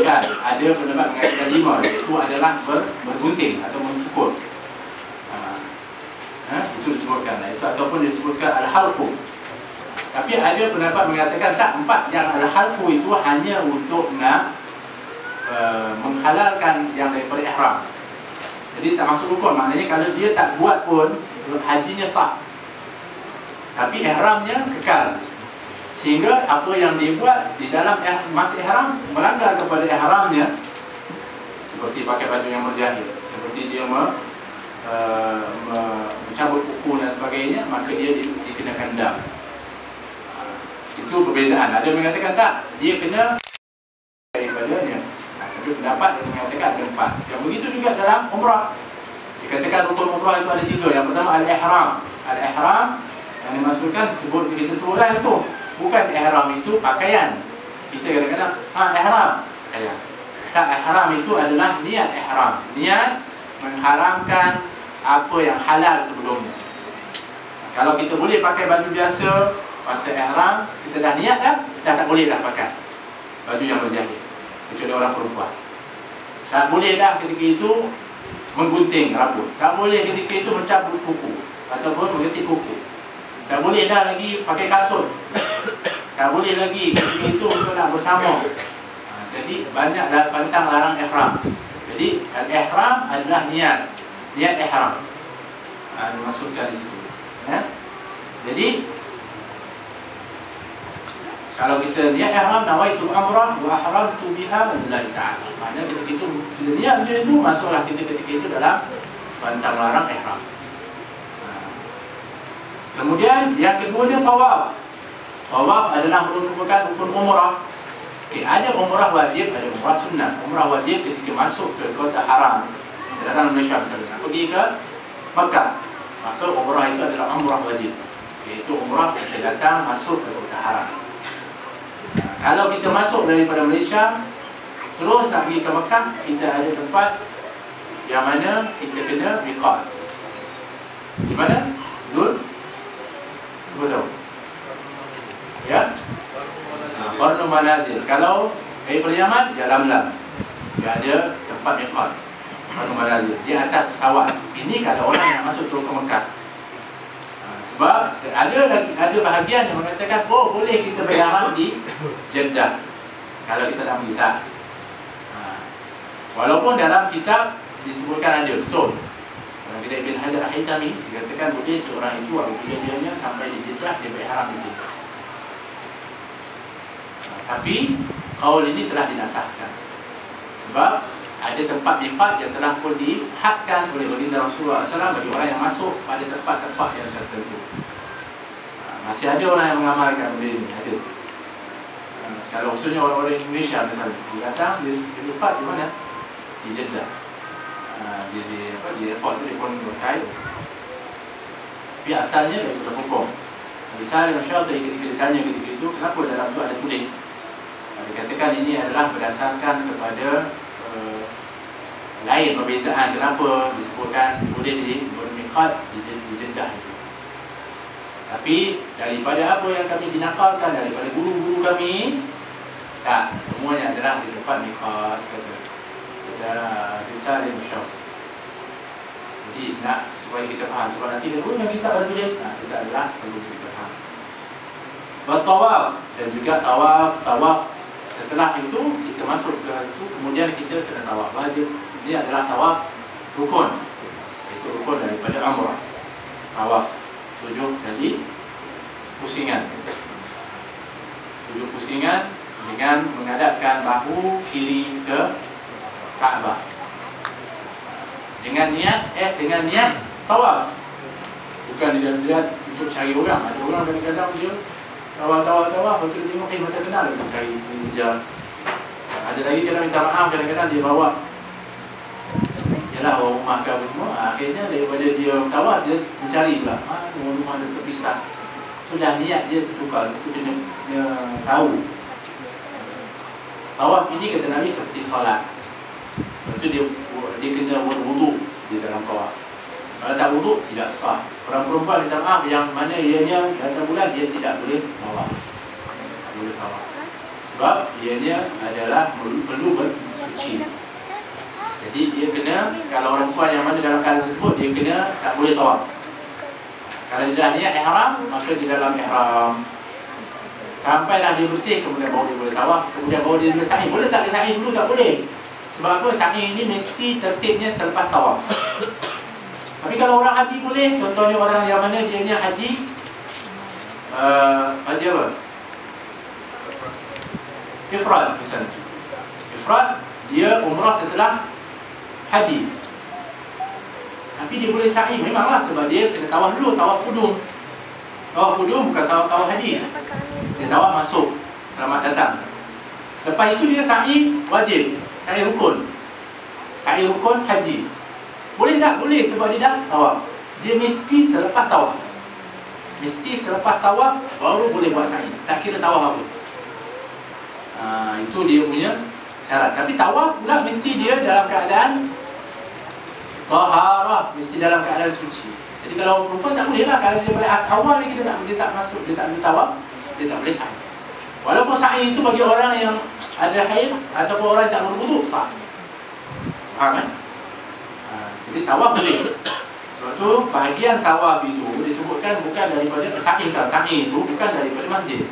disebutkan, ada pendapat mengatakan 5, iaitu adalah bergunting atau mencukur. Itu disebutkan, itu ataupun disebutkan al-halqu. Tapi ada pendapat mengatakan tak, 4 yang al-halqu itu hanya untuk nak menghalalkan yang daripada ihram. Jadi tak masuk rukun, maknanya kalau dia tak buat pun hajinya sah, tapi ihramnya kekal. Sehingga apa yang dia buat di dalam masa ihram melanggar kepada ihramnya, seperti pakai baju yang berjahit, seperti dia mencabut kuku dan sebagainya, maka dia dikenakan dam. Itu perbezaan. Ada yang mengatakan tak, dia kena daripadanya. Tapi pendapat yang mengatakan ada 4. Yang begitu juga dalam umrah. Dikatakan rukun umrah itu ada 3. Yang pertama al-ihram. Al-ihram yang dimaksudkan kita sebutlah itu. Bukan ihram itu pakaian. Kita kadang-kadang ihram pakaian. Tak, ihram itu adalah niat ihram. Niat mengharamkan apa yang halal sebelumnya. Kalau kita boleh pakai baju biasa masa ihram, kita dah niat dah, tak boleh dah pakai baju yang berjahit, kecuali orang perempuan. Tak boleh dah ketika itu menggunting rambut. Tak boleh ketika itu mencabut kuku ataupun menggetik kuku. Tak boleh dah lagi pakai kasut. Tak boleh lagi ketika itu untuk nak bersama. Jadi banyak pantang larang ihram. Jadi al-ihram adalah niat ihram. Dimasukkan di situ. Jadi kalau kita niat ihram, nawaitu umrah wa ahramtu biha lillahi ta'ala. Maknanya ketika itu kita niat macam itu, masuklah kita ketika itu dalam pantang larang ihram. Kemudian yang keduanya tawaf. Tawaf adalah merupakan rukun umrah. Ada umrah wajib, ada umrah sunnah. Umrah wajib ketika masuk ke kota haram, datang Malaysia misalnya, pergi ke Makkah, maka umrah itu adalah umrah wajib, iaitu umrah kita datang masuk ke kota haram. Kalau kita masuk daripada Malaysia terus nak pergi ke Makkah, kita ada tempat yang mana kita kena miqat. Di mana? Zul? Cuba tahu. Ya? Qarnu Manazil. Kalau daripada Yaman, Jalamlam. Dia ada tempat miqat. Qarnu Manazil. Di atas pesawat. Ini kalau orang yang masuk turun ke Mekah. Sebab ada bahagian yang mengatakan, oh boleh kita berihram di Jeddah kalau kita nak pergi, tak. Walaupun dalam kitab disebutkan ada, betul. Dalam kitab Ibn Hajar Al-Haytami dikatakan boleh seorang itu apabila dia sampai di Jeddah, dia berihram di Jeddah. Tapi kaul ini telah dinasahkan. Sebab ada tempat miqat yang telah pun dihadkan oleh baginda Rasulullah SAW bagi orang yang masuk pada tempat-tempat yang tertentu. Masih ada orang yang mengamalkan benda ini, ada. Kalau khususnya orang-orang Indonesia misalnya, dia datang, dia miqat di mana? Di Jeddah. Di airport tu, di Kuala Lumpur. Tapi asalnya dari hukum. Misalnya Syafi'i ketika ditanya ketika itu, kenapa dalam tu ada tulis? Dikatakan ini adalah berdasarkan kepada lain perbezaan kenapa disebutkan boleh bermiqat di Jeddah itu. Tapi daripada apa yang kami dinakalkan daripada guru-guru kami, tak, semuanya adalah di tempat miqat, kata Risalah Musyaf. Jadi nak supaya kita faham, sebab nanti dia yang kita ada tulis, kita adalah perlu kita faham. Bertawaf dan juga tawaf. Setelah itu kita masuk ke itu, kemudian kita kena tawaf wajib. Ini adalah tawaf rukun. Itu rukun daripada umrah. Tawaf 7 kali pusingan. 7 pusingan dengan menghadapkan bahu kiri ke Kaabah. Dengan niat tawaf. Bukan dia untuk cari orang. Ada orang kadang-kadang dia tawaf, betul dia tengok macam kenal dia cari ninja. Ada lagi dia minta maaf, kadang-kadang dia bawa yalah orang rumah ke apa semua. Akhirnya daripada dia tawaf, dia mencari pula rumah dia terpisah. Sudah niat dia tertukar, itu dia tahu. Tawaf ini kata Nabi seperti solat. Lepas tu dia kena berwuduk di dalam tawaf. Kalau tak wuduk, tidak sah. Orang perempuan minta maaf yang mana ianya datang bulan, dia tidak boleh tawaf. Tak boleh tawaf. Sebab ianya adalah perlu bersuci. Jadi dia kena, kalau orang perempuan yang mana dalam keadaan tersebut, dia kena tak boleh tawaf. Kalau dia dah niat ihram, maka di dalam ihram sampailah dia bersih, kemudian baru dia boleh tawaf, kemudian baru dia boleh sa'i. Boleh tak dia sa'i dulu? Tak boleh. Sebab apa? Sa'i ini mesti tertibnya selepas tawaf. Tapi kalau orang haji boleh. Contohnya orang yang mana dia ni haji haji apa? Ifrad misalnya. Ifrad, dia umrah setelah haji. Tapi dia boleh sa'i, memanglah sebab dia kena tawaf dulu, tawaf qudum. Tawaf qudum bukan tawaf haji. Dia tawaf masuk, selamat datang. Lepas itu dia sa'i wajib, sa'i rukun. Sa'i rukun haji. Boleh tak? Boleh, sebab dia dah tawaf. Dia mesti selepas tawaf. Mesti selepas tawaf baru boleh buat sa'i. Tak kira tawaf apa. Itu dia punya syarat. Tapi tawaf pula mesti dia dalam keadaan taharah, mesti dalam keadaan suci. Jadi kalau perempuan tak boleh lah. Kalau dia boleh awal lagi dia tak masuk, dia tak boleh tawaf, dia tak boleh sa'i. Walaupun sa'i itu bagi orang yang ada haid ataupun orang yang tak berwuduk sah. Faham kan? Jadi tawaf boleh. Sebab tu bahagian tawaf itu disebutkan bukan daripada sa'i. Sa'i itu bukan daripada masjid.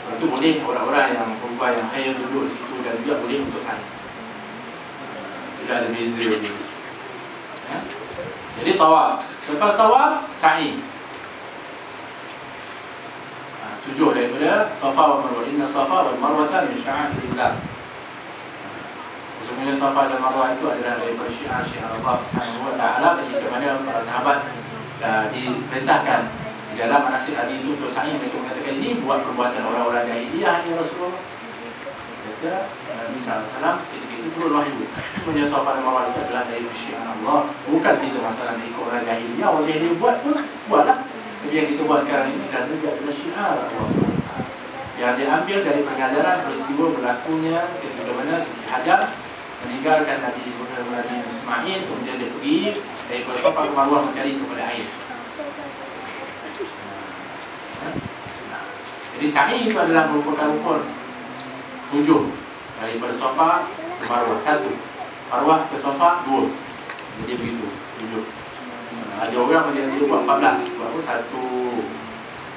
Sebab tu boleh orang-orang yang perempuan yang haid duduk di situ dan juga boleh untuk sa'i. Tidak ada beza dia. Ya? Jadi tawaf. Lepas tawaf, sa'i. 7 daripada Safa wa Marwah. Inna Safa wal Marwata min sya'airillah. Sesungguhnya Safa dan Marwah itu adalah daripada syiar-syiar Allah Subhanahu wa ta'ala. Ketika mana para sahabat diperintahkan di dalam manasik haji itu untuk sa'i, mereka mengatakan ini buat perbuatan orang-orang jahiliyah ya Rasulullah. Kata Nabi SAW, ketika itu turun wahyu. Sesungguhnya Safa dan Marwah itu adalah dari syiar Allah. Bukan kita masalah ikut orang jahiliyah. Orang jahiliyah buat pun buatlah. Tapi yang kita buat sekarang ini kerana dia adalah syiar Allah SWT yang diambil dari pengajaran peristiwa berlakunya ketika mana Siti Hajar meninggalkan Nabi Ismail, kemudian dia pergi dari Safa ke Marwah mencari kepada air. Jadi sa'i itu adalah merupakan rukun hujung daripada Safa ke Marwah. 1, Marwah ke Safa 2. Jadi begitu hujung. Ada orang yang dia buat 14. Sebab apa? 1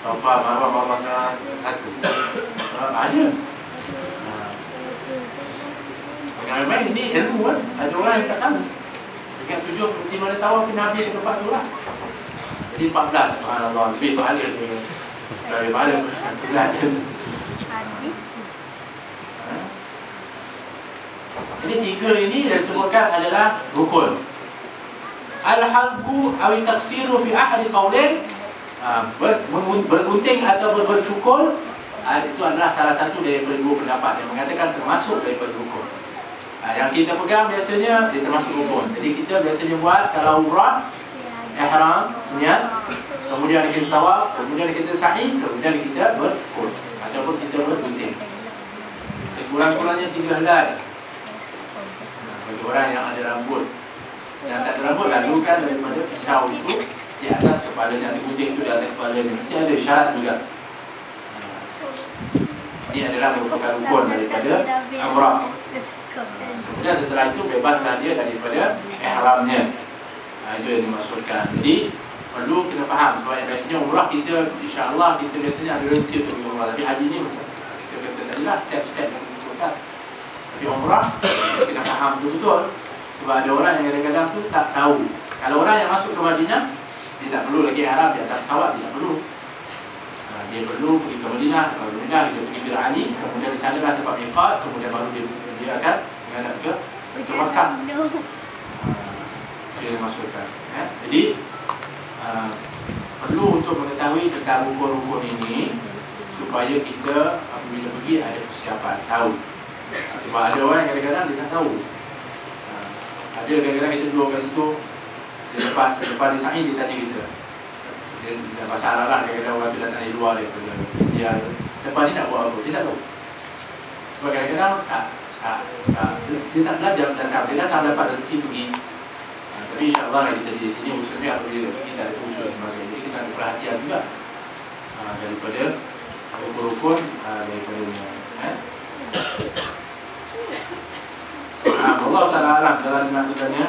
Safa, Marwah 1. Ada. Main ini ilmu kan. Ada orang yang tak tahu. Ingat 7 seperti mana tawaf Nabi ke tempat tu lah. Jadi 14. Subhanallah. Lebih pahala dia. Lebih pahala pelajaran. Jadi 3 ini yang disebutkan adalah rukun. Al-halqu aw taksiru fi ahli qawlain, bergunting atau bercukur, itu adalah salah satu daripada 2 pendapat yang mengatakan termasuk daripada rukun. Yang kita pegang biasanya dia termasuk rukun. Jadi kita biasanya buat kalau umrah, ihram, niat, kemudian kita tawaf, kemudian kita sa'i, kemudian kita bercukur ataupun kita bergunting. Sekurang-kurangnya 3 helai. Bagi orang yang ada rambut. Yang tak ada rambut, lalukan daripada pisau itu di atas kepalanya, gunting itu di atas kepalanya. Mesti ada syarat juga. Ini adalah merupakan rukun daripada umrah. Kemudian setelah itu bebaslah dia daripada ihramnya. Itu yang dimaksudkan. Jadi perlu kena faham. Sebab yang biasanya umrah kita, insya-Allah kita biasanya ada rezeki untuk pergi umrah. Tapi haji ni macam kita kata tadilah step-step yang disebutkan. Tapi umrah kena faham betul-betul. Sebab ada orang yang kadang-kadang tu tak tahu. Kalau orang yang masuk ke Madinah, dia tak perlu lagi ihram di atas pesawat, dia tak perlu. Dia perlu pergi ke Madinah, kalau Madinah dia pergi ke Ali, kemudian di sana lah tempat miqat, kemudian baru dia akan menghadap ke Makkah. Dia dimasukkan. Jadi perlu untuk mengetahui tentang rukun-rukun ini supaya kita apabila pergi ada persiapan, tahu. Sebab ada orang yang kadang-kadang dia tak tahu. Ada kadang-kadang kita duduk kat situ, dia lepas di sa'i dia tanya kita. Dia bahasa Arab lah, kadang-kadang orang tu datang dari luar dia lepas ni nak buat apa, dia tak tahu. Sebab kadang-kadang dia tak belajar datang, dia datang dapat rezeki pergi. Tapi insya-Allah kita di sini usulnya apabila kita ada usul sebagainya, jadi kita ada perhatian juga daripada rukun-rukun daripada Allah Ta'ala alam dalam maknanya